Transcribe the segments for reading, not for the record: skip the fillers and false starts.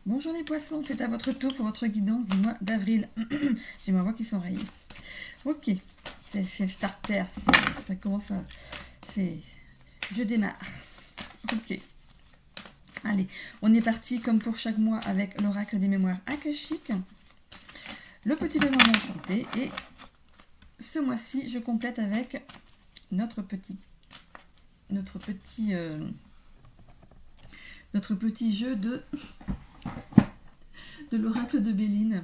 Bonjour les poissons, c'est à votre tour pour votre guidance du mois d'avril. J'ai ma voix qui s'enraye. Ok, c'est starter, ça commence à... Je démarre. Ok. Allez, on est parti comme pour chaque mois avec l'oracle des mémoires akashiques, le petit devant enchanté, et ce mois-ci je complète avec notre petit jeu de l'oracle de Béline.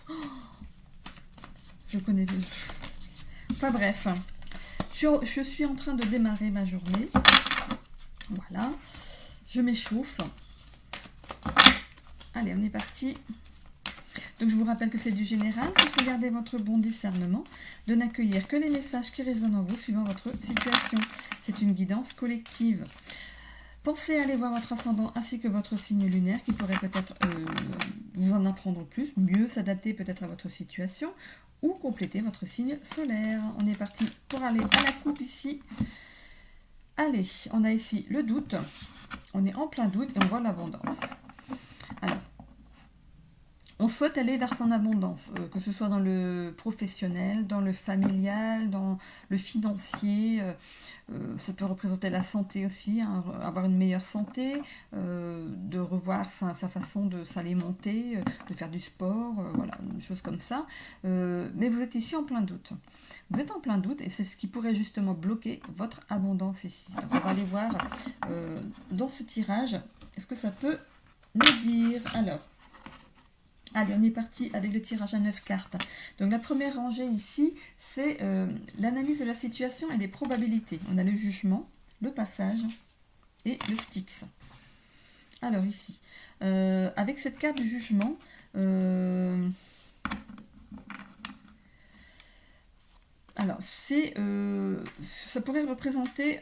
Oh, je connais les jeux. Enfin bref, je suis en train de démarrer ma journée. Voilà, je m'échauffe. Allez, on est parti. Donc je vous rappelle que c'est du général, qu'il faut garder votre bon discernement, de n'accueillir que les messages qui résonnent en vous suivant votre situation. C'est une guidance collective. Pensez à aller voir votre ascendant ainsi que votre signe lunaire qui pourrait peut-être vous en apprendre plus, mieux s'adapter peut-être à votre situation ou compléter votre signe solaire. On est parti pour aller à la coupe ici. Allez, on a ici le doute. On est en plein doute et on voit l'abondance. Alors, on souhaite aller vers son abondance, que ce soit dans le professionnel, dans le familial, dans le financier. Ça peut représenter la santé aussi, hein, avoir une meilleure santé, de revoir sa façon de s'alimenter, de faire du sport, voilà, des choses comme ça. Mais vous êtes ici en plein doute. Vous êtes en plein doute et c'est ce qui pourrait justement bloquer votre abondance ici. Donc on va aller voir dans ce tirage, est-ce que ça peut nous dire. Alors, allez, on est parti avec le tirage à 9 cartes. Donc la première rangée ici, c'est l'analyse de la situation et des probabilités. On a le jugement, le passage et le Styx. Alors ici, avec cette carte du jugement, alors ça pourrait représenter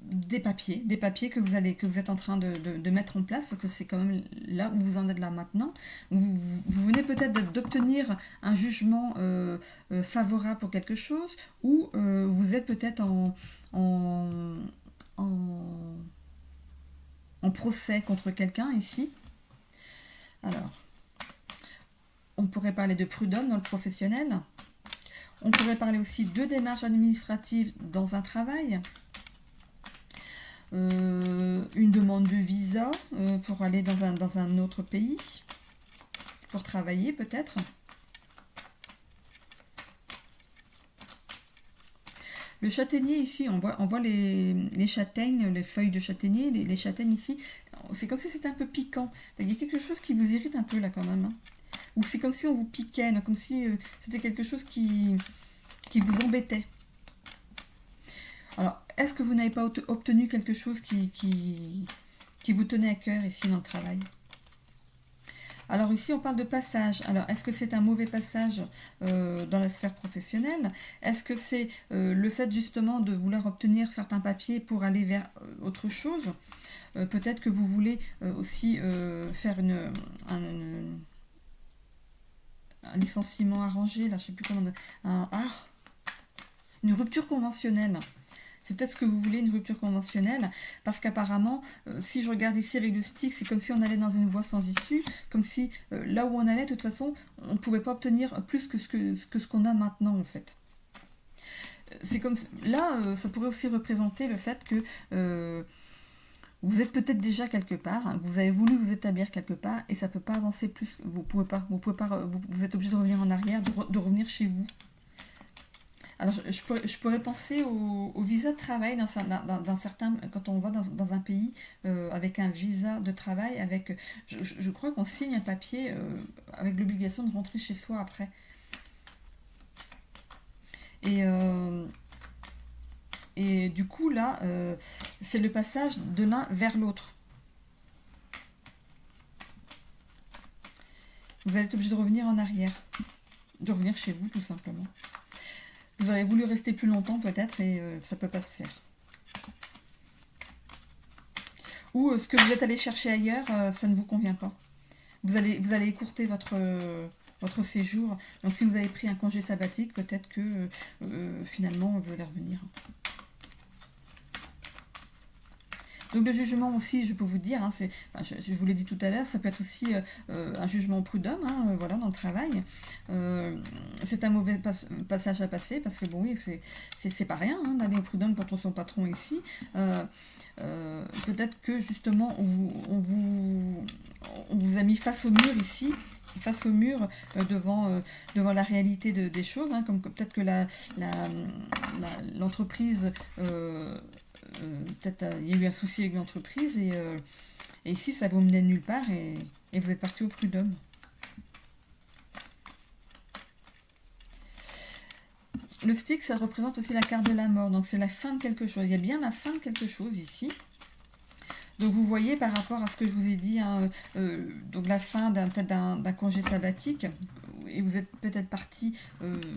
des papiers que vous êtes en train de mettre en place, parce que c'est quand même là où vous en êtes là maintenant. Vous venez peut-être d'obtenir un jugement favorable pour quelque chose, ou vous êtes peut-être en procès contre quelqu'un ici. Alors, on pourrait parler de prud'homme dans le professionnel. On pourrait parler aussi de démarches administratives dans un travail. Une demande de visa pour aller dans un autre pays, pour travailler peut-être. Le châtaignier ici, on voit les châtaignes, les feuilles de châtaignier, les châtaignes ici, c'est comme si c'était un peu piquant. Il y a quelque chose qui vous irrite un peu là quand même, hein. Ou c'est comme si on vous piquait, comme si c'était quelque chose qui vous embêtait. Alors, est-ce que vous n'avez pas obtenu quelque chose qui vous tenait à cœur ici dans le travail? Alors ici, on parle de passage. Alors, est-ce que c'est un mauvais passage dans la sphère professionnelle? Est-ce que c'est le fait justement de vouloir obtenir certains papiers pour aller vers autre chose? Peut-être que vous voulez aussi faire un licenciement arrangé, là, je ne sais plus comment... une rupture conventionnelle. C'est peut-être ce que vous voulez, une rupture conventionnelle, parce qu'apparemment, si je regarde ici avec le Styx, c'est comme si on allait dans une voie sans issue, comme si là où on allait, de toute façon, on ne pouvait pas obtenir plus que ce qu'on a maintenant, en fait. C'est comme là, ça pourrait aussi représenter le fait que vous êtes peut-être déjà quelque part, hein, vous avez voulu vous établir quelque part, et ça ne peut pas avancer plus. Vous êtes obligé de revenir en arrière, de revenir chez vous. Alors, je pourrais penser au visa de travail dans certains, quand on va dans un pays avec un visa de travail, je crois qu'on signe un papier avec l'obligation de rentrer chez soi après. Et du coup, là, c'est le passage de l'un vers l'autre. Vous allez être obligé de revenir en arrière, de revenir chez vous tout simplement. Vous aurez voulu rester plus longtemps peut-être et ça ne peut pas se faire. Ou ce que vous êtes allé chercher ailleurs, ça ne vous convient pas. Vous allez écourter votre séjour. Donc si vous avez pris un congé sabbatique, peut-être que finalement vous allez revenir. Donc le jugement aussi, je peux vous dire, hein, je vous l'ai dit tout à l'heure, ça peut être aussi un jugement prud'homme, hein, voilà, dans le travail. C'est un mauvais passage à passer, parce que bon oui, c'est pas rien hein, d'aller au prud'homme contre son patron ici. Peut-être que justement on vous a mis face au mur ici, face au mur devant la réalité des choses, hein, comme peut-être que l'entreprise, peut-être il y a eu un souci avec l'entreprise et ici ça vous menait nulle part et vous êtes parti au prud'homme. Le stick, ça représente aussi la carte de la mort, donc c'est la fin de quelque chose. Il y a bien la fin de quelque chose ici. Donc vous voyez par rapport à ce que je vous ai dit, hein, donc la fin d'un congé sabbatique, et vous êtes peut-être parti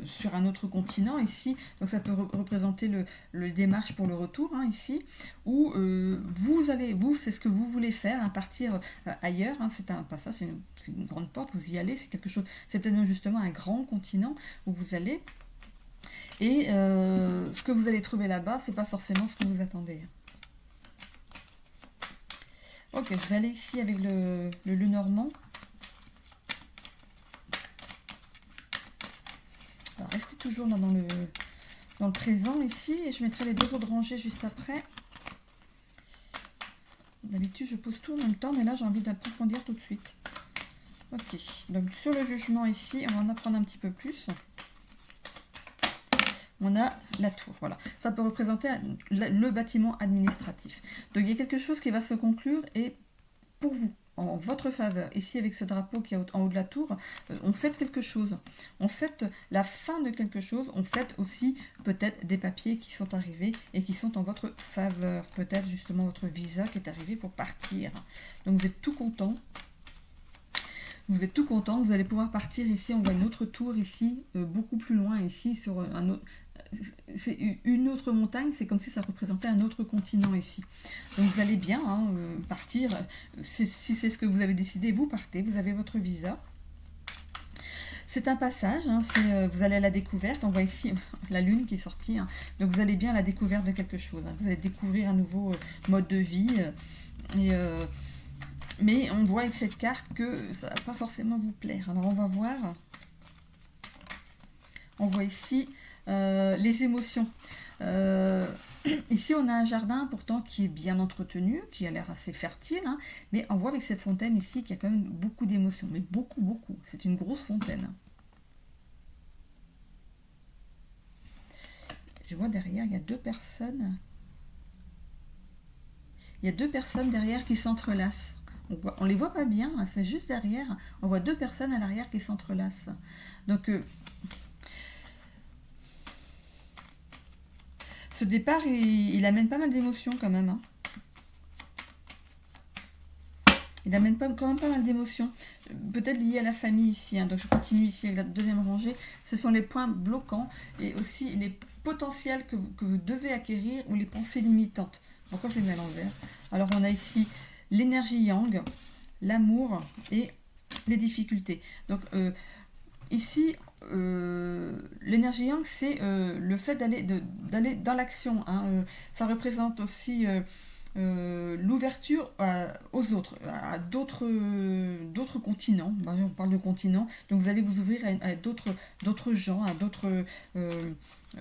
sur un autre continent ici, donc ça peut représenter le démarche pour le retour hein, ici, où c'est ce que vous voulez faire, hein, partir ailleurs, hein, c'est un passage, c'est une grande porte, vous y allez, c'est quelque chose, c'est peut-être justement un grand continent où vous allez, et ce que vous allez trouver là-bas, c'est pas forcément ce que vous attendez. Ok, je vais aller ici avec le Lenormand. Alors, restez toujours dans le présent ici, et je mettrai les deux autres rangées juste après. D'habitude, je pose tout en même temps, mais là, j'ai envie d'approfondir tout de suite. Ok, donc sur le jugement ici, on va en apprendre un petit peu plus. On a la tour, voilà. Ça peut représenter le bâtiment administratif. Donc il y a quelque chose qui va se conclure et pour vous, en votre faveur. Ici avec ce drapeau qui est en haut de la tour, on fête quelque chose. On fête la fin de quelque chose. On fête aussi peut-être des papiers qui sont arrivés et qui sont en votre faveur. Peut-être justement votre visa qui est arrivé pour partir. Donc vous êtes tout content. Vous êtes tout content, vous allez pouvoir partir ici. On voit une autre tour ici, beaucoup plus loin ici, sur un autre. C'est une autre montagne, c'est comme si ça représentait un autre continent ici. Donc vous allez bien hein, partir, si c'est ce que vous avez décidé, vous partez, vous avez votre visa. C'est un passage, hein, vous allez à la découverte, on voit ici la lune qui est sortie, hein, donc vous allez bien à la découverte de quelque chose, hein, vous allez découvrir un nouveau mode de vie, mais on voit avec cette carte que ça ne va pas forcément vous plaire. Alors on va voir, on voit ici les émotions. Ici on a un jardin pourtant qui est bien entretenu, qui a l'air assez fertile, hein, mais on voit avec cette fontaine ici qu'il y a quand même beaucoup d'émotions, mais beaucoup, c'est une grosse fontaine. Je vois derrière, il y a deux personnes. Il y a deux personnes derrière qui s'entrelacent. On les voit pas bien, hein, c'est juste derrière, on voit deux personnes à l'arrière qui s'entrelacent. Donc ce départ, il amène pas mal d'émotions quand même. Hein. Il amène quand même pas mal d'émotions. Peut-être liées à la famille ici. Hein. Donc je continue ici avec la deuxième rangée. Ce sont les points bloquants et aussi les potentiels que vous devez acquérir ou les pensées limitantes. Pourquoi je les mets à l'envers? Alors on a ici l'énergie yang, l'amour et les difficultés. Donc ici, l'énergie yang, c'est le fait d'aller dans l'action. Hein. Ça représente aussi l'ouverture aux autres, à d'autres continents. On parle de continents. Donc vous allez vous ouvrir à d'autres gens, à d'autres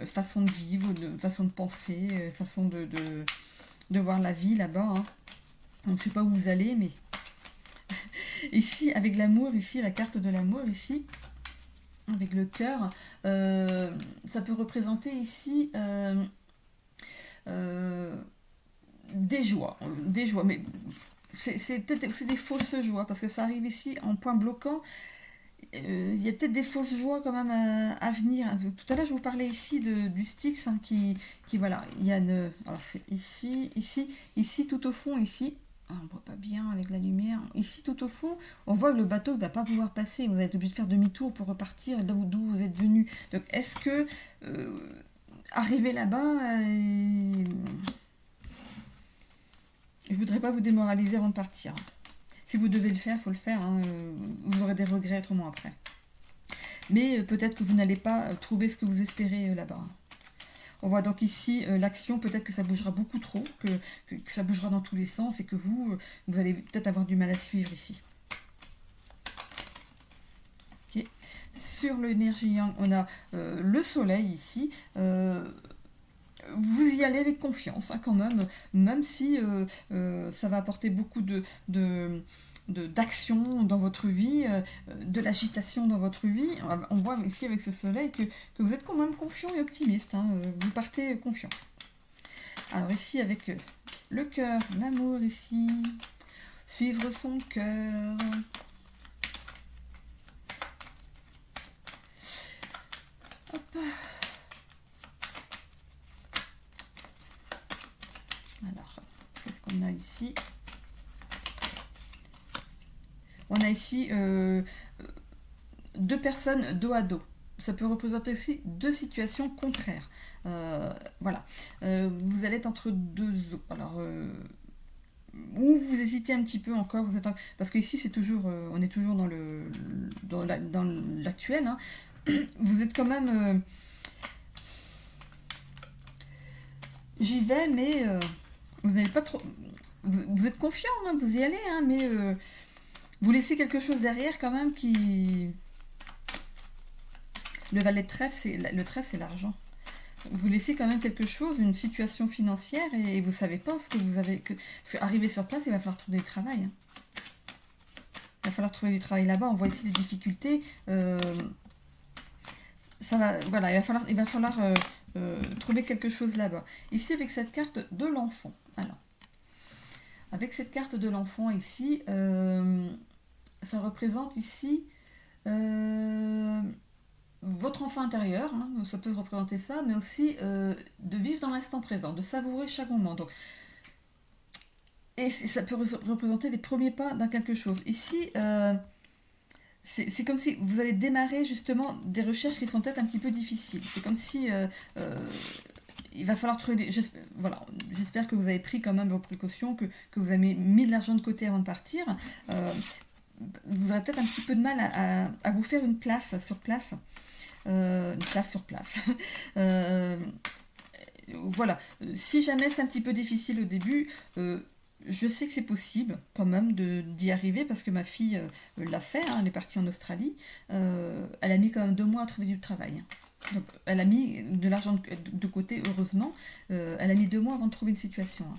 façons de vivre, façons de penser, façons de voir la vie là-bas. Hein. Donc je ne sais pas où vous allez, mais ici, avec l'amour, ici, la carte de l'amour, ici, avec le cœur, ça peut représenter ici des joies, mais c'est des fausses joies, parce que ça arrive ici en point bloquant. Il y a peut-être des fausses joies quand même à venir. Tout à l'heure, je vous parlais ici du Styx, hein, qui voilà, il y a alors c'est ici, tout au fond, ici. Ah, on ne voit pas bien avec la lumière. Ici, tout au fond, on voit que le bateau ne va pas pouvoir passer. Vous allez être obligé de faire demi-tour pour repartir d'où vous êtes venu. Donc, est-ce que arriver là-bas, je ne voudrais pas vous démoraliser avant de partir. Si vous devez le faire, il faut le faire. Hein. Vous aurez des regrets autrement après. Mais peut-être que vous n'allez pas trouver ce que vous espérez là-bas. On voit donc ici l'action, peut-être que ça bougera beaucoup trop, que ça bougera dans tous les sens et que vous allez peut-être avoir du mal à suivre ici. Okay. Sur l'énergie yang, on a le soleil ici. Vous y allez avec confiance hein, quand même si ça va apporter beaucoup d'action dans votre vie, de l'agitation dans votre vie. On voit ici avec ce soleil que vous êtes quand même confiant et optimiste. Hein, vous partez confiant. Alors ici avec le cœur, l'amour ici, suivre son cœur. Hop. Alors, qu'est-ce qu'on a ici? On a ici deux personnes dos à dos. Ça peut représenter aussi deux situations contraires. Voilà. Vous allez être entre deux eaux. Alors, ou vous hésitez un petit peu encore, parce qu'ici c'est toujours, on est toujours dans l'actuel. Hein. Vous êtes quand même... j'y vais, mais vous n'allez pas trop... Vous êtes confiant, hein, vous y allez, hein, mais vous laissez quelque chose derrière quand même qui... Le valet de trèfle, le trèfle, c'est l'argent. Vous laissez quand même quelque chose, une situation financière, et vous ne savez pas ce que vous avez... Parce qu'arriver sur place, il va falloir trouver du travail. Hein. Il va falloir trouver du travail là-bas. On voit ici des difficultés. Ça va, voilà, il va falloir trouver quelque chose là-bas. Ici, avec cette carte de l'enfant. Alors, avec cette carte de l'enfant ici, ça représente ici votre enfant intérieur, hein, ça peut représenter ça, mais aussi de vivre dans l'instant présent, de savourer chaque moment. Donc, et ça peut représenter les premiers pas dans quelque chose. Ici, c'est comme si vous allez démarrer justement des recherches qui sont peut-être un petit peu difficiles. C'est comme si il va falloir trouver des... Voilà, j'espère que vous avez pris quand même vos précautions, que vous avez mis de l'argent de côté avant de partir. Vous aurez peut-être un petit peu de mal à vous faire une place sur place. Une place sur place. Voilà. Si jamais c'est un petit peu difficile au début... je sais que c'est possible quand même d'y arriver parce que ma fille l'a fait, hein, elle est partie en Australie. Elle a mis quand même 2 mois à trouver du travail. Donc, elle a mis de l'argent de côté, heureusement. Elle a mis 2 mois avant de trouver une situation. Hein.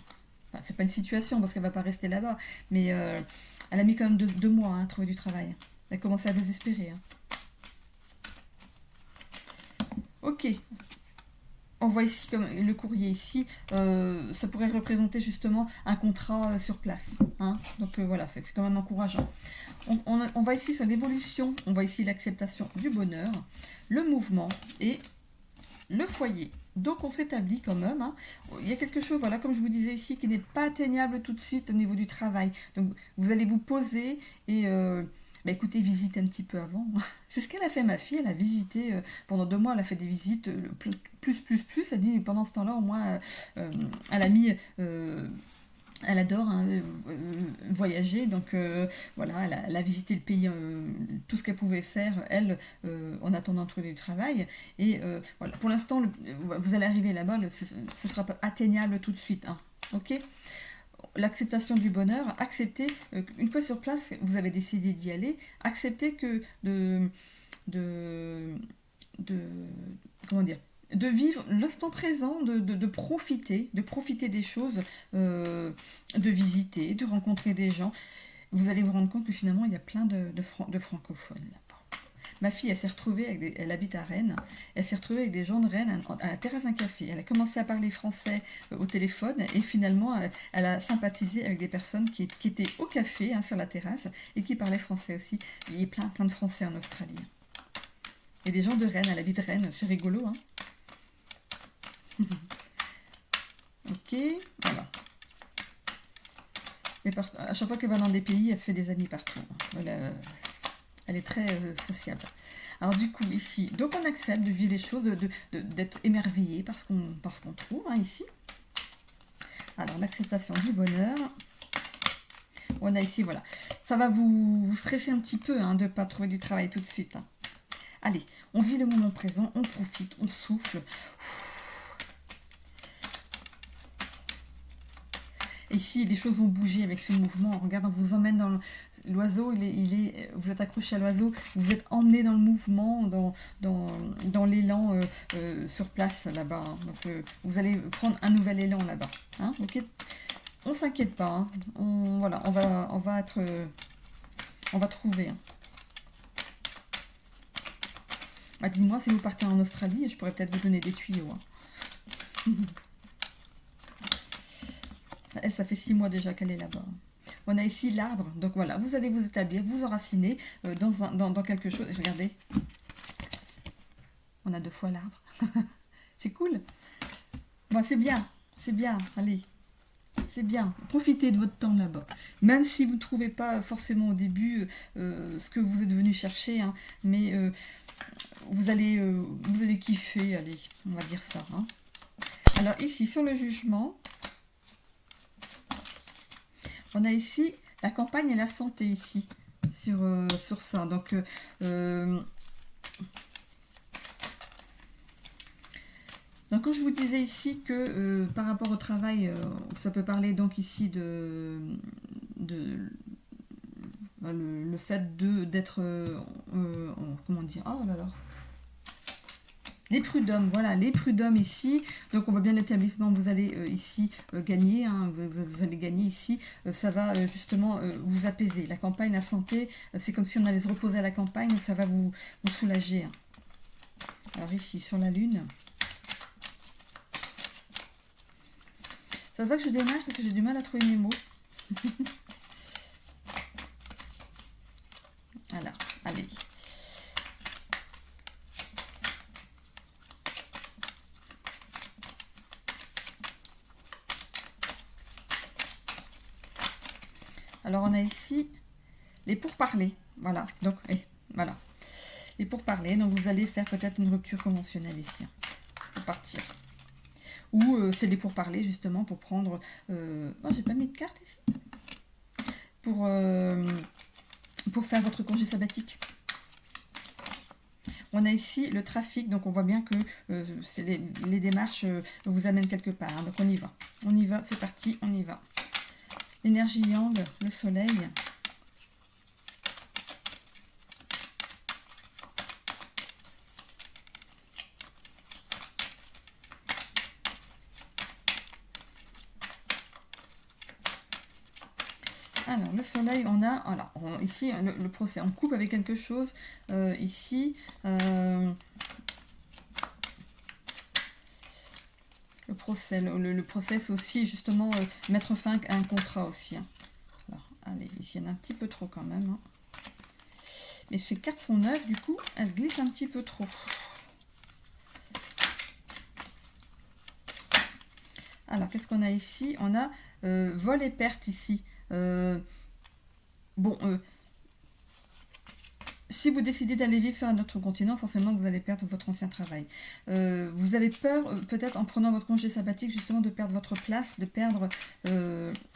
Enfin, c'est pas une situation parce qu'elle va pas rester là-bas, mais elle a mis quand même 2 mois à trouver du travail. Elle a commencé à désespérer. Hein. Ok. On voit ici comme le courrier ici, ça pourrait représenter justement un contrat sur place. Hein. Donc voilà, c'est quand même encourageant. On va ici sur l'évolution, on voit ici l'acceptation du bonheur, le mouvement et le foyer. Donc on s'établit quand même. Hein. Il y a quelque chose, voilà, comme je vous disais ici, qui n'est pas atteignable tout de suite au niveau du travail. Donc vous allez vous poser et... bah écoutez, visite un petit peu avant. C'est ce qu'elle a fait, ma fille. Elle a visité pendant 2 mois, elle a fait des visites plus. Elle dit pendant ce temps-là, au moins, elle a mis. Elle adore hein, voyager, donc voilà, elle a visité le pays, tout ce qu'elle pouvait faire, elle, en attendant de trouver du travail. Et voilà, pour l'instant, vous allez arriver là-bas, ce ne sera pas atteignable tout de suite. Hein, ok ? L'acceptation du bonheur, accepter, une fois sur place, vous avez décidé d'y aller, accepter que comment dire, de vivre l'instant présent, de profiter des choses, de visiter, de rencontrer des gens. Vous allez vous rendre compte que finalement, il y a plein de francophones là-bas. Ma fille, elle s'est retrouvée, elle habite à Rennes, elle s'est retrouvée avec des gens de Rennes à la terrasse d'un café. Elle a commencé à parler français au téléphone et finalement, elle a sympathisé avec des personnes qui étaient au café, hein, sur la terrasse, et qui parlaient français aussi. Il y a plein de Français en Australie. Et des gens de Rennes, elle habite Rennes, c'est rigolo, hein. Ok, voilà. Mais à chaque fois qu'elle va dans des pays, elle se fait des amis partout. Elle est très sociable. Alors du coup, ici, donc on accepte de vivre les choses, d'être émerveillé par ce qu'on trouve, hein, ici. Alors, l'acceptation du bonheur. On a ici, voilà. Ça va vous stresser un petit peu hein, de ne pas trouver du travail tout de suite. Hein. Allez, on vit le moment présent, on profite, on souffle. ici, les choses vont bouger avec ce mouvement. Regarde, on vous emmène dans l'oiseau, vous êtes accroché à l'oiseau, vous êtes emmené dans le mouvement, dans l'élan sur place là-bas. Hein. Donc, vous allez prendre un nouvel élan là-bas. Hein, ok, on s'inquiète pas. Hein. Voilà, on va trouver. Hein. Ah, dis-moi si vous partez en Australie, je pourrais peut-être vous donner des tuyaux. Hein. Elle, ça fait 6 mois déjà qu'elle est là-bas. On a ici l'arbre. Donc voilà, vous allez vous établir, vous enraciner dans quelque chose. Et regardez, on a 2 fois l'arbre. C'est cool. Bon, c'est bien, allez. C'est bien, profitez de votre temps là-bas. Même si vous ne trouvez pas forcément au début ce que vous êtes venu chercher, hein, mais vous allez kiffer, allez, on va dire ça. Hein. Alors ici, sur le jugement, on a ici la campagne et la santé ici, sur ça. Donc, quand je vous disais ici que par rapport au travail, ça peut parler donc ici le fait d'être, comment dire, oh là là, les prud'hommes, voilà, les prud'hommes ici. Donc on voit bien l'établissement, vous allez ici gagner, hein, vous allez gagner ici, ça va justement vous apaiser. La campagne, la santé, c'est comme si on allait se reposer à la campagne, donc ça va vous soulager. Hein. Alors ici, sur la lune, ça se voit que je démarre parce que j'ai du mal à trouver mes mots. Voilà, allez. Alors on a ici les pourparlers, voilà, donc voilà, les pourparlers, donc vous allez faire peut-être une rupture conventionnelle ici, pour partir. Ou c'est des pourparlers justement pour prendre, oh j'ai pas mis de carte ici, pour faire votre congé sabbatique. On a ici le trafic, donc on voit bien que les démarches vous amènent quelque part, hein, donc on y va, c'est parti, on y va. L'énergie yang, le soleil. Alors, le soleil, on a, voilà, ici, le procès, on coupe avec quelque chose, ici, le procès, le process aussi, justement, mettre fin à un contrat aussi. Hein. Alors, allez, ici, il y en a un petit peu trop quand même. Hein. Et ces cartes sont neuves, du coup, elles glissent un petit peu trop. Alors, qu'est-ce qu'on a ici? On a vol et perte ici. Si vous décidez d'aller vivre sur un autre continent, forcément vous allez perdre votre ancien travail. Vous avez peur, peut-être en prenant votre congé sabbatique, justement de perdre votre place, de perdre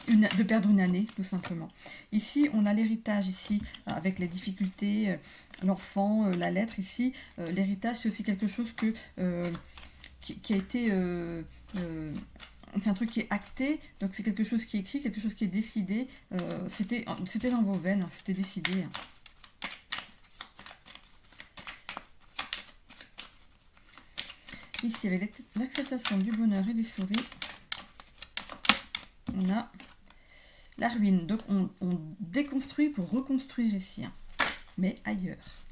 une année, tout simplement. Ici, on a l'héritage, ici, avec les difficultés, l'enfant, la lettre, ici. L'héritage, c'est aussi quelque chose qui a été... c'est un truc qui est acté, donc c'est quelque chose qui est écrit, quelque chose qui est décidé. C'était dans vos veines, hein, c'était décidé. Hein. Ici, avec l'acceptation du bonheur et des souris, on a la ruine. Donc, on déconstruit pour reconstruire ici, hein, mais ailleurs.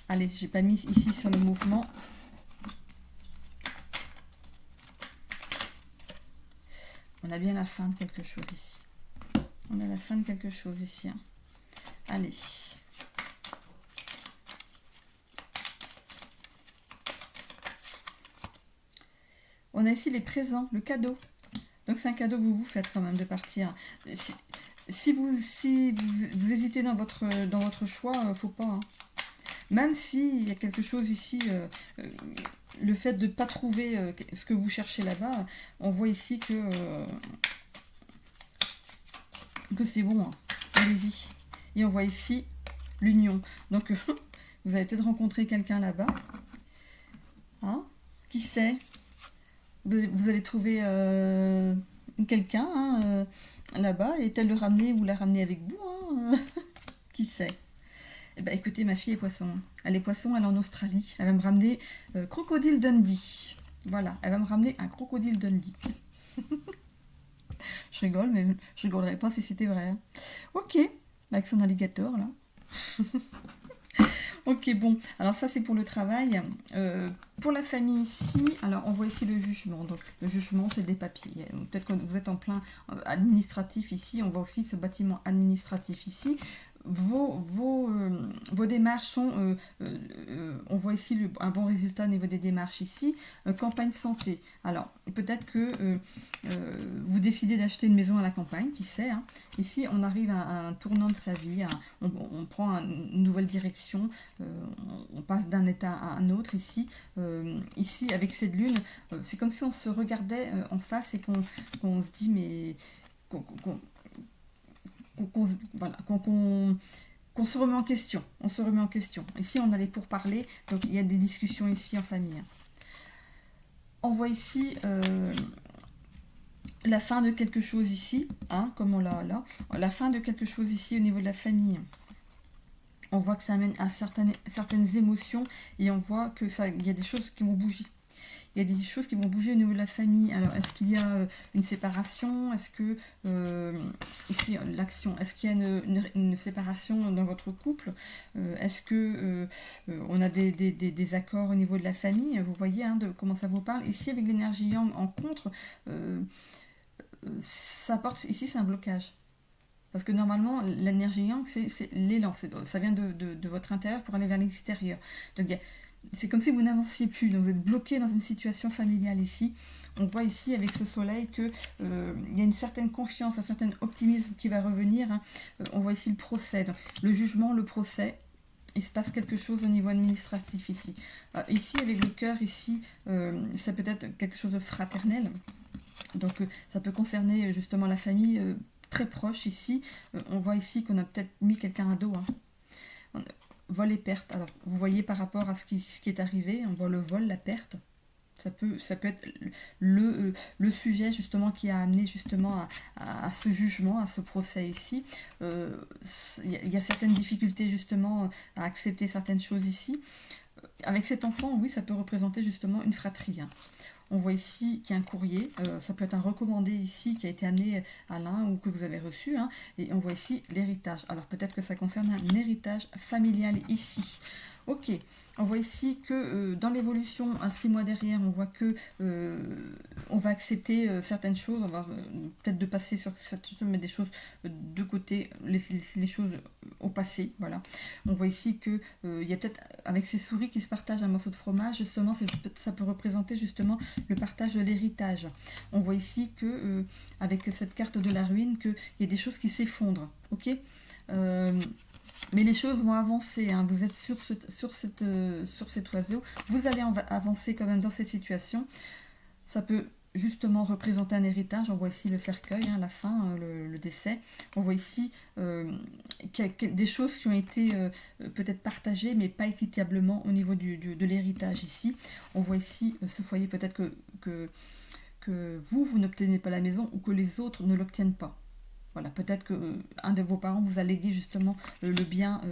Allez, j'ai pas mis ici sur le mouvement. On a bien la fin de quelque chose ici. On a la fin de quelque chose ici. Hein. Allez. On a ici les présents, le cadeau. Donc c'est un cadeau que vous vous faites quand même de partir. Si vous hésitez dans votre choix, faut pas. Hein. Même s'il y a quelque chose ici, le fait de ne pas trouver ce que vous cherchez là-bas, on voit ici que c'est bon. Hein. Allez-y. Et on voit ici l'union. Donc vous allez peut-être rencontrer quelqu'un là-bas. Hein? Qui sait? Vous allez trouver une quelqu'un hein, là-bas, et peut-être le ramener ou la ramener avec vous, hein, qui sait. Eh ben, écoutez, ma fille est poisson. Elle est poisson, elle est en Australie. Elle va me ramener Crocodile Dundee. Voilà, elle va me ramener un Crocodile Dundee. Je rigole, mais je rigolerais pas si c'était vrai. Hein. Ok, avec son alligator, là. Ok, bon, alors ça c'est pour le travail. Pour la famille ici, alors on voit ici le jugement. Donc le jugement c'est des papiers. Peut-être que vous êtes en plein administratif ici. On voit aussi ce bâtiment administratif ici. Vos démarches sont, on voit ici un bon résultat au niveau des démarches ici, campagne santé. Alors, peut-être que vous décidez d'acheter une maison à la campagne, qui sait. Hein. Ici, on arrive à un tournant de sa vie, on prend une nouvelle direction, on passe d'un état à un autre ici. Ici, avec cette lune, c'est comme si on se regardait en face et qu'on se dit, mais... voilà, qu'on se remet en question. On se remet en question. Ici, on allait pour parler, donc il y a des discussions ici en famille. On voit ici la fin de quelque chose ici, hein, comme on l'a là. La fin de quelque chose ici au niveau de la famille. On voit que ça amène à certaines émotions et on voit que il y a des choses qui vont bouger. Il y a des choses qui vont bouger au niveau de la famille. Alors, est-ce qu'il y a une séparation? Est-ce que, ici, l'action, est-ce qu'il y a une séparation dans votre couple? Est-ce que on a des accords au niveau de la famille? Vous voyez de comment ça vous parle. Ici, avec l'énergie yang en contre, ça apporte, ici, c'est un blocage. Parce que normalement, l'énergie yang, c'est l'élan. Ça vient de votre intérieur pour aller vers l'extérieur. Donc, c'est comme si vous n'avanciez plus, donc vous êtes bloqué dans une situation familiale ici. On voit ici avec ce soleil que il y a une certaine confiance, un certain optimisme qui va revenir. Hein. On voit ici le procès, donc, le jugement, le procès. Il se passe quelque chose au niveau administratif ici. Ici, avec le cœur, ici, ça peut être quelque chose de fraternel. Donc ça peut concerner justement la famille très proche ici. On voit ici qu'on a peut-être mis quelqu'un à dos. Hein. Vol et perte. Alors, vous voyez par rapport à ce qui est arrivé, on voit le vol, la perte. Ça peut être le sujet justement qui a amené justement à ce jugement, à ce procès ici. Il y a certaines difficultés justement à accepter certaines choses ici. Avec cet enfant, oui, ça peut représenter justement une fratrie. Hein. On voit ici qu'il y a un courrier, ça peut être un recommandé ici qui a été amené à l'un ou que vous avez reçu, hein, et on voit ici l'héritage. Alors peut-être que ça concerne un héritage familial ici. Ok, on voit ici que dans l'évolution, 6 mois derrière, on voit que on va accepter certaines choses, on va peut-être de passer sur cette chose, mettre des choses de côté, laisser les choses au passé, voilà. On voit ici que il y a peut-être, avec ces souris qui se partagent un morceau de fromage, justement, ça peut représenter justement le partage de l'héritage. On voit ici que, avec cette carte de la ruine, qu'il y a des choses qui s'effondrent, ok. Mais les choses vont avancer, hein. Vous êtes sur cet oiseau, vous allez avancer quand même dans cette situation. Ça peut justement représenter un héritage. On voit ici le cercueil, hein, la fin, le décès. On voit ici qu'il y a des choses qui ont été peut-être partagées, mais pas équitablement au niveau de l'héritage ici. On voit ici ce foyer, peut-être que vous n'obtenez pas la maison ou que les autres ne l'obtiennent pas. Voilà, peut-être qu'un de vos parents vous a légué justement le bien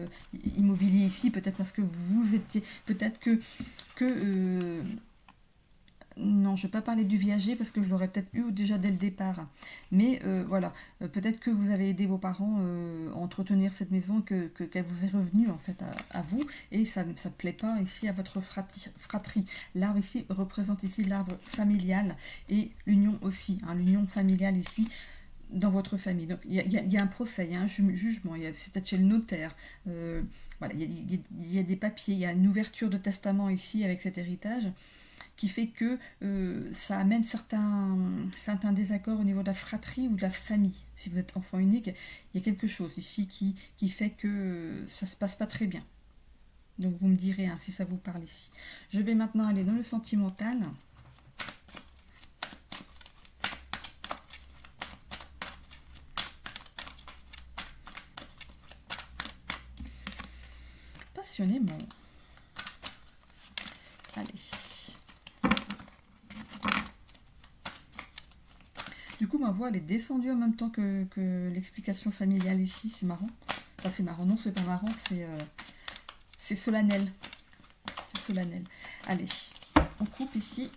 immobilier ici, peut-être parce que vous étiez, peut-être que non, je ne vais pas parler du viager parce que je l'aurais peut-être eu déjà dès le départ. Mais voilà, peut-être que vous avez aidé vos parents à entretenir cette maison, qu'elle vous est revenue en fait à vous, et ça ne plaît pas ici à votre fratrie. L'arbre ici représente ici l'arbre familial et l'union aussi, hein, l'union familiale ici dans votre famille. Donc il y a un procès, il y a un jugement, c'est peut-être chez le notaire. Voilà, il y a des papiers, il y a une ouverture de testament ici avec cet héritage qui fait que ça amène certains désaccords au niveau de la fratrie ou de la famille. Si vous êtes enfant unique, il y a quelque chose ici qui fait que ça ne se passe pas très bien. Donc vous me direz hein, si ça vous parle ici. Je vais maintenant aller dans le sentimental. Passionnément. Allez. Du coup, ma voix elle est descendue en même temps que l'explication familiale ici, c'est marrant. Enfin c'est marrant, non c'est pas marrant, c'est solennel. C'est solennel. Allez, on coupe ici.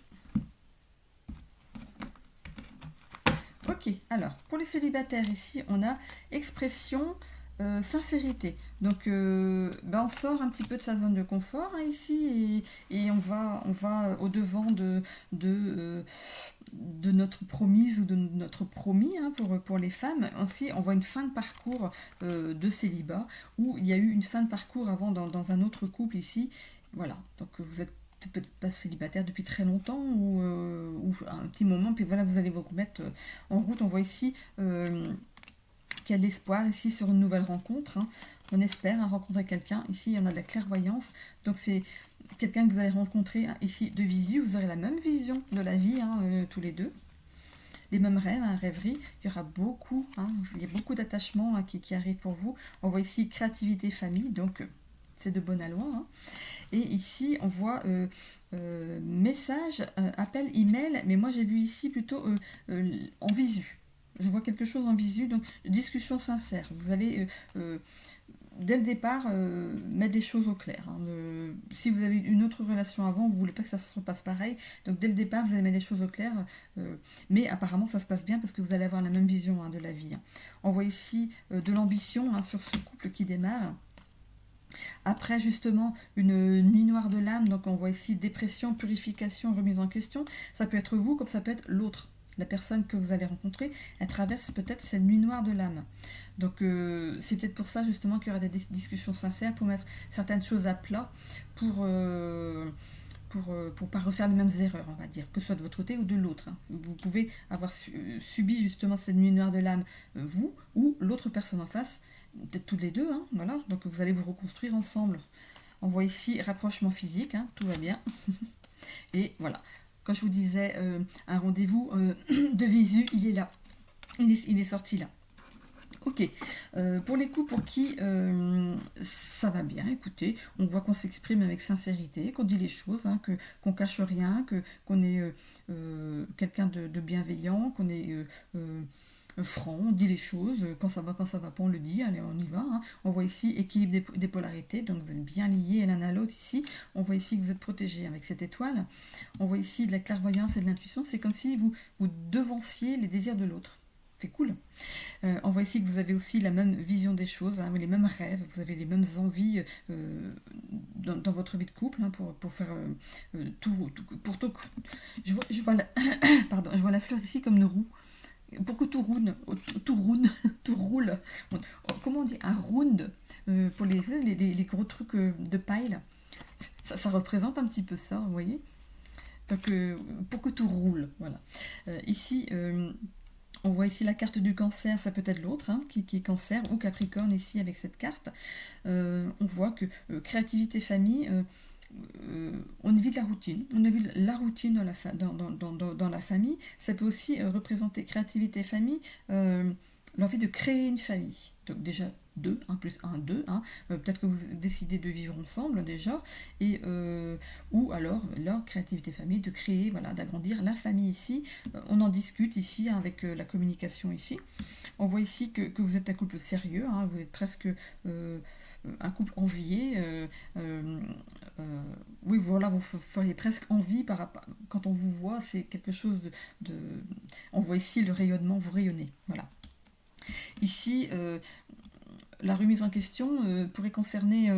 Ok, alors, pour les célibataires ici, on a expression, sincérité. Donc, on sort un petit peu de sa zone de confort hein, ici et on va au-devant de notre promise ou de notre promis hein, pour les femmes. Ainsi, on voit une fin de parcours de célibat où il y a eu une fin de parcours avant dans un autre couple ici. Voilà, donc vous êtes peut-être pas célibataire depuis très longtemps ou un petit moment, puis voilà, vous allez vous remettre en route. On voit ici qu'il y a de l'espoir ici sur une nouvelle rencontre. Hein. On espère hein, rencontrer quelqu'un. Ici, il y en a de la clairvoyance. Donc, c'est quelqu'un que vous allez rencontrer hein, ici de visu. Vous aurez la même vision de la vie, hein, tous les deux. Les mêmes rêves, hein, rêveries. Il y aura beaucoup, hein, il y a beaucoup d'attachements hein, qui arrivent pour vous. On voit ici créativité, famille. Donc, c'est de bonne aloi. Hein. Et ici, on voit message, appel, email. Mais moi, j'ai vu ici plutôt en visu. Je vois quelque chose en visu, donc discussion sincère. Vous allez, dès le départ, mettre des choses au clair. Hein. Si vous avez une autre relation avant, vous ne voulez pas que ça se repasse pareil. Donc dès le départ, vous allez mettre des choses au clair. Mais apparemment, ça se passe bien parce que vous allez avoir la même vision hein, de la vie. Hein. On voit ici de l'ambition hein, sur ce couple qui démarre. Après, justement, une nuit noire de l'âme. Donc on voit ici dépression, purification, remise en question. Ça peut être vous comme ça peut être l'autre. La personne que vous allez rencontrer, elle traverse peut-être cette nuit noire de l'âme. Donc c'est peut-être pour ça justement qu'il y aura des discussions sincères pour mettre certaines choses à plat pour pas refaire les mêmes erreurs, on va dire, que ce soit de votre côté ou de l'autre. Hein. Vous pouvez avoir subi justement cette nuit noire de l'âme, vous ou l'autre personne en face, peut-être tous les deux, hein, voilà. Donc vous allez vous reconstruire ensemble. On voit ici rapprochement physique, hein, tout va bien. Et voilà. Quand je vous disais un rendez-vous de visu, il est là. Il est sorti là. Ok. Pour les coups pour qui ça va bien, écoutez, on voit qu'on s'exprime avec sincérité, qu'on dit les choses, hein, qu'on cache rien, qu'on est quelqu'un de bienveillant, qu'on est franc, on dit les choses, quand ça va pas, on le dit, allez, on y va. Hein. On voit ici équilibre des polarités, donc vous êtes bien liés l'un à l'autre ici. On voit ici que vous êtes protégés avec cette étoile. On voit ici de la clairvoyance et de l'intuition, c'est comme si vous devanciez les désirs de l'autre. C'est cool. On voit ici que vous avez aussi la même vision des choses, hein, les mêmes rêves, vous avez les mêmes envies dans votre vie de couple hein, pour faire tout. Je vois pardon, je vois la fleur ici comme une roue. Pour que tout roule. Comment on dit un round pour les gros trucs de paille. Ça représente un petit peu ça, vous voyez. Donc, pour que tout roule, voilà. Ici, on voit ici la carte du cancer, ça peut être l'autre, hein, qui est cancer ou capricorne ici avec cette carte. On voit que créativité, famille... on évite la routine. On évite la routine dans la famille. Ça peut aussi représenter créativité, famille, l'envie de créer une famille. Donc déjà 2, 1 plus 1, 2. Hein. Peut-être que vous décidez de vivre ensemble déjà. Et, ou alors, leur créativité, famille, de créer, voilà, d'agrandir la famille ici. On en discute ici hein, avec la communication ici. On voit ici que vous êtes un couple sérieux. Hein, vous êtes presque... un couple envié, oui voilà, vous feriez presque envie quand on vous voit, c'est quelque chose de on voit ici le rayonnement, vous rayonnez, voilà. Ici, la remise en question pourrait concerner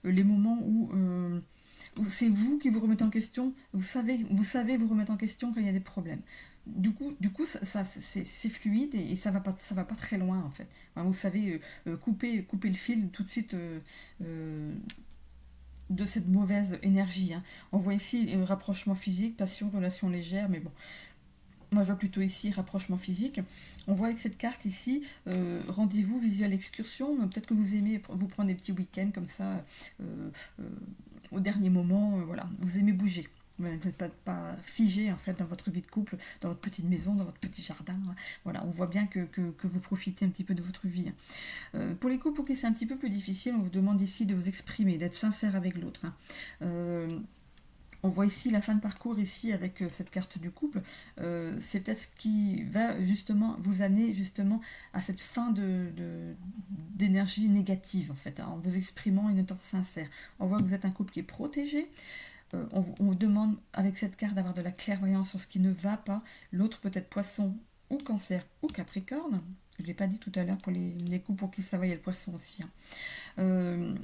les moments où c'est vous qui vous remettez en question, vous savez vous remettre en question quand il y a des problèmes. Du coup c'est fluide et ça va pas très loin en fait. Vous savez couper le fil tout de suite de cette mauvaise énergie. Hein. On voit ici rapprochement physique, passion, relation légère, mais bon. Moi, je vois plutôt ici rapprochement physique. On voit avec cette carte ici, rendez-vous visuel excursion. Peut-être que vous aimez vous prendre des petits week-ends comme ça, au dernier moment. Voilà, vous aimez bouger. Vous n'êtes pas figé en fait dans votre vie de couple, dans votre petite maison, dans votre petit jardin. Voilà, on voit bien que vous profitez un petit peu de votre vie. Pour les couples pour qui c'est un petit peu plus difficile, on vous demande ici de vous exprimer, d'être sincère avec l'autre. Hein. On voit ici la fin de parcours, ici, avec cette carte du couple. C'est peut-être ce qui va justement vous amener justement à cette fin d'énergie négative, en fait, hein, en vous exprimant une attente sincère. On voit que vous êtes un couple qui est protégé. On vous demande, avec cette carte, d'avoir de la clairvoyance sur ce qui ne va pas. L'autre peut être poisson ou cancer ou capricorne. Je ne l'ai pas dit tout à l'heure pour les couples pour qui ça va, il y a le poisson aussi. Hein.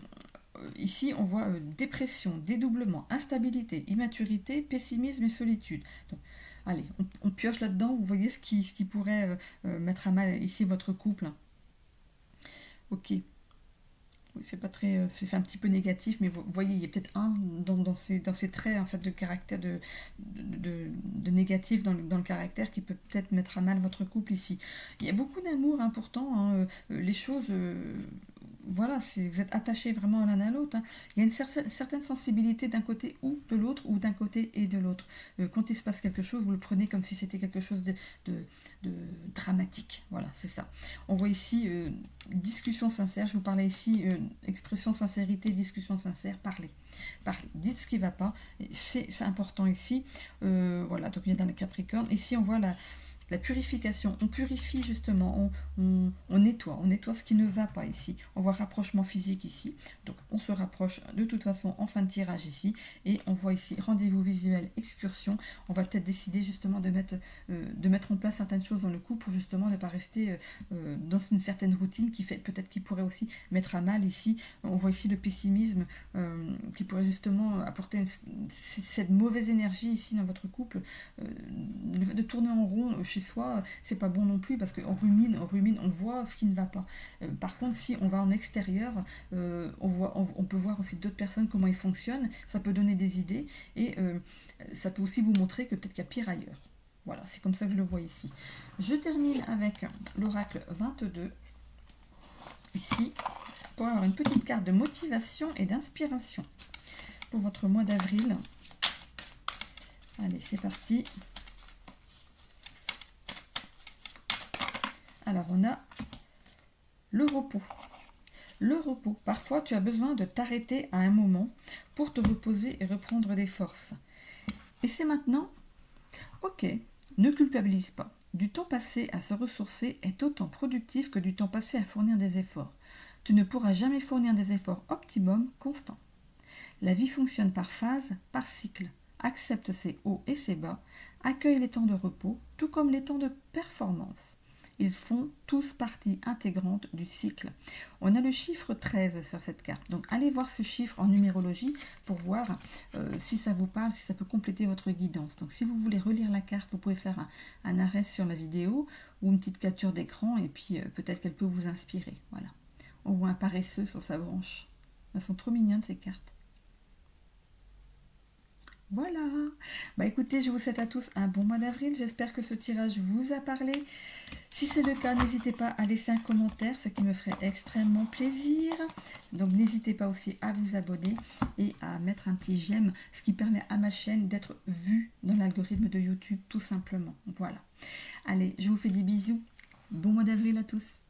Ici, on voit dépression, dédoublement, instabilité, immaturité, pessimisme et solitude. Donc, allez, on pioche là-dedans, vous voyez ce qui pourrait mettre à mal ici votre couple. Ok. Oui, c'est pas très, c'est un petit peu négatif, mais vous voyez, il y a peut-être un dans ces traits en fait de caractère de négatif dans le caractère qui peut peut-être mettre à mal votre couple ici. Il y a beaucoup d'amour, hein, pourtant, hein, les choses. Voilà, vous êtes attachés vraiment l'un à l'autre. Hein. Il y a une certaine sensibilité d'un côté ou de l'autre, ou d'un côté et de l'autre. Quand il se passe quelque chose, vous le prenez comme si c'était quelque chose de dramatique. Voilà, c'est ça. On voit ici discussion sincère. Je vous parlais ici expression sincérité, discussion sincère. Parlez. Dites ce qui ne va pas. C'est important ici. Voilà, donc on est dans le Capricorne. Ici, on voit la purification, on purifie justement, on nettoie ce qui ne va pas ici. On voit rapprochement physique ici, donc on se rapproche de toute façon en fin de tirage ici, et on voit ici rendez-vous visuel, excursion. On va peut-être décider justement de mettre en place certaines choses dans le couple pour justement ne pas rester dans une certaine routine qui pourrait aussi mettre à mal ici. On voit ici le pessimisme qui pourrait justement apporter cette mauvaise énergie ici dans votre couple, de tourner en rond chez soi, c'est pas bon non plus parce qu'on rumine, on voit ce qui ne va pas. Par contre, si on va en extérieur, on peut voir aussi d'autres personnes, comment ils fonctionnent, ça peut donner des idées et ça peut aussi vous montrer que peut-être qu'il y a pire ailleurs. Voilà, c'est comme ça que je le vois ici. Je termine avec l'oracle 22, ici, pour avoir une petite carte de motivation et d'inspiration pour votre mois d'avril. Allez, c'est parti. Alors, on a le repos. Le repos. Parfois, tu as besoin de t'arrêter à un moment pour te reposer et reprendre des forces. Et c'est maintenant. Ok, ne culpabilise pas. Du temps passé à se ressourcer est autant productif que du temps passé à fournir des efforts. Tu ne pourras jamais fournir des efforts optimum constants. La vie fonctionne par phase, par cycle. Accepte ses hauts et ses bas. Accueille les temps de repos, tout comme les temps de performance. Ils font tous partie intégrante du cycle. On a le chiffre 13 sur cette carte. Donc allez voir ce chiffre en numérologie pour voir si ça vous parle, si ça peut compléter votre guidance. Donc si vous voulez relire la carte, vous pouvez faire un arrêt sur la vidéo ou une petite capture d'écran et puis peut-être qu'elle peut vous inspirer. Voilà. On voit un paresseux sur sa branche. Elles sont trop mignonnes ces cartes. Voilà, bah écoutez, je vous souhaite à tous un bon mois d'avril, j'espère que ce tirage vous a parlé. Si c'est le cas, n'hésitez pas à laisser un commentaire, ce qui me ferait extrêmement plaisir. Donc n'hésitez pas aussi à vous abonner et à mettre un petit j'aime, ce qui permet à ma chaîne d'être vue dans l'algorithme de YouTube tout simplement. Voilà, allez, je vous fais des bisous, bon mois d'avril à tous.